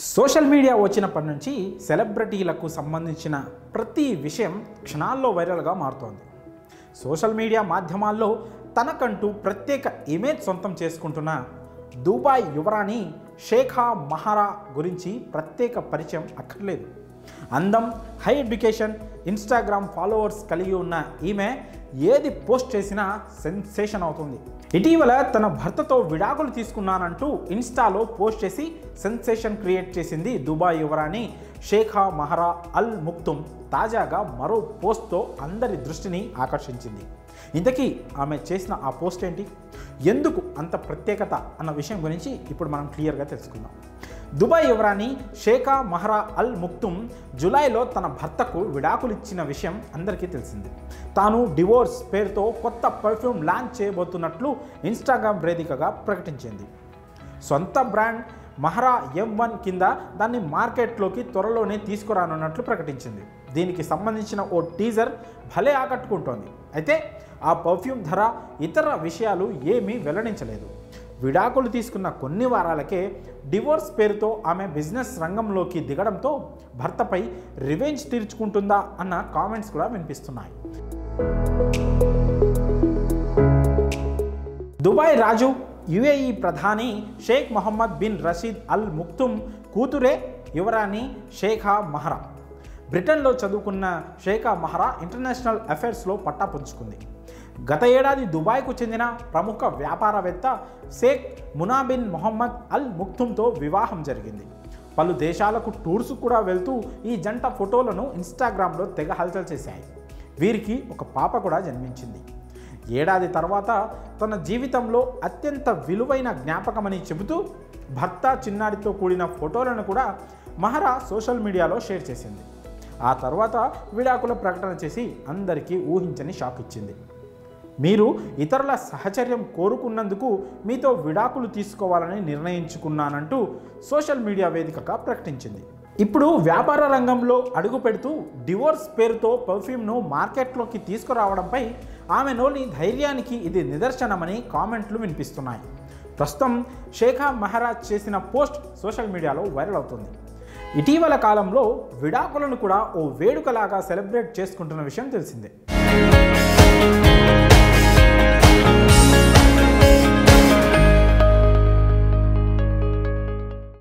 Social media వచ్చినప్పటి నుంచి సెలబ్రిటీలకు సంబంధించిన ప్రతి విషయం క్షణాల్లో వైరల్గా మారుతోంది. సోషల్ మీడియా మాధ్యమాల్లో తనకంటూ ప్రత్యేక ఇమేజ్ సొంతం చేసుకుంటున్న దుబాయ్ యువరాణి షేఖా మహరా గురించి ప్రత్యేక పరిచయం అక్కర్లేదు. అందం, హై ఎడ్యుకేషన్, ఇన్స్టాగ్రామ్ ఫాలోవర్స్ కలిగి ఉన్న ఈమె ఏది పోస్ట్ చేసినా సెన్సేషన్ అవుతుంది. ఇటీవల తన భర్తతో విడాకులు తీసుకున్నానంటూ ఇన్స్టాలో పోస్ట్ చేసి సెన్సేషన్ క్రియేట్ చేసింది దుబాయ్ యువరాణి షేఖా మహరా అల్ ముక్తుమ్. తాజాగా మరో పోస్ట్తో అందరి దృష్టిని ఆకర్షించింది. ఇంతకీ ఆమె చేసిన ఆ పోస్ట్ ఏంటి, ఎందుకు అంత ప్రత్యేకత అన్న విషయం గురించి ఇప్పుడు మనం క్లియర్గా తెలుసుకుందాం. దుబాయ్ యువరాణి షేఖా మహరా అల్ ముక్తుమ్ జూలైలో తన భర్తకు విడాకులు ఇచ్చిన విషయం అందరికీ తెలిసింది. తాను డివోర్స్ పేరుతో కొత్త పర్ఫ్యూమ్ లాంచ్ చేయబోతున్నట్లు ఇన్స్టాగ్రామ్ వేదికగా ప్రకటించింది. సొంత బ్రాండ్ మహరా M1 కింద దాన్ని మార్కెట్లోకి త్వరలోనే తీసుకురానున్నట్లు ప్రకటించింది. దీనికి సంబంధించిన ఓ టీజర్ భలే ఆకట్టుకుంటోంది. అయితే ఆ పర్ఫ్యూమ్ ధర, ఇతర విషయాలు ఏమీ వెల్లడించలేదు. విడాకులు తీసుకున్న కొన్ని వారాలకే డివోర్స్ పేరుతో ఆమె బిజినెస్ రంగంలోకి దిగడంతో భర్తపై రివెంజ్ తీర్చుకుంటుందా అన్న కామెంట్స్ కూడా వినిపిస్తున్నాయి. దుబాయ్ రాజు, UAE ప్రధాని షేక్ మొహమ్మద్ బిన్ రషీద్ అల్ ముక్తుమ్ కూతురే యువరాణి షేఖా మహరా. బ్రిటన్లో చదువుకున్న షేఖా మహరా ఇంటర్నేషనల్ అఫైర్స్లో పట్టా పుంజుకుంది. గత ఏడాది దుబాయ్కు చెందిన ప్రముఖ వ్యాపారవేత్త షేక్ మునా బిన్ మొహమ్మద్ అల్ ముక్తుమ్తో వివాహం జరిగింది. పలు దేశాలకు టూర్స్ కూడా వెళ్తూ ఈ జంట ఫోటోలను ఇన్స్టాగ్రామ్లో తెగ హల్చల్ చేశాయి. వీరికి ఒక పాప కూడా జన్మించింది. ఏడాది తర్వాత తన జీవితంలో అత్యంత విలువైన జ్ఞాపకమని చెబుతూ భర్త చిన్నారితో కూడిన ఫోటోలను కూడా మహరా సోషల్ మీడియాలో షేర్ చేసింది. ఆ తర్వాత విడాకుల ప్రకటన చేసి అందరికీ ఊహించని షాక్ ఇచ్చింది. మీరు ఇతరుల సహచర్యం కోరుకున్నందుకు మీతో విడాకులు తీసుకోవాలని నిర్ణయించుకున్నానంటూ సోషల్ మీడియా వేదికగా ప్రకటించింది. ఇప్పుడు వ్యాపార రంగంలో అడుగు పెడుతూ డివోర్స్ పేరుతో పర్ఫ్యూమ్ను మార్కెట్లోకి తీసుకురావడంపై ఆమెలోని ధైర్యానికి ఇది నిదర్శనమని కామెంట్లు వినిపిస్తున్నాయి. ప్రస్తుతం షేఖా మహరా చేసిన పోస్ట్ సోషల్ మీడియాలో వైరల్ అవుతుంది. ఇటీవల కాలంలో విడాకులను కూడా ఓ వేడుకలాగా సెలబ్రేట్ చేసుకుంటున్న విషయం తెలిసిందే.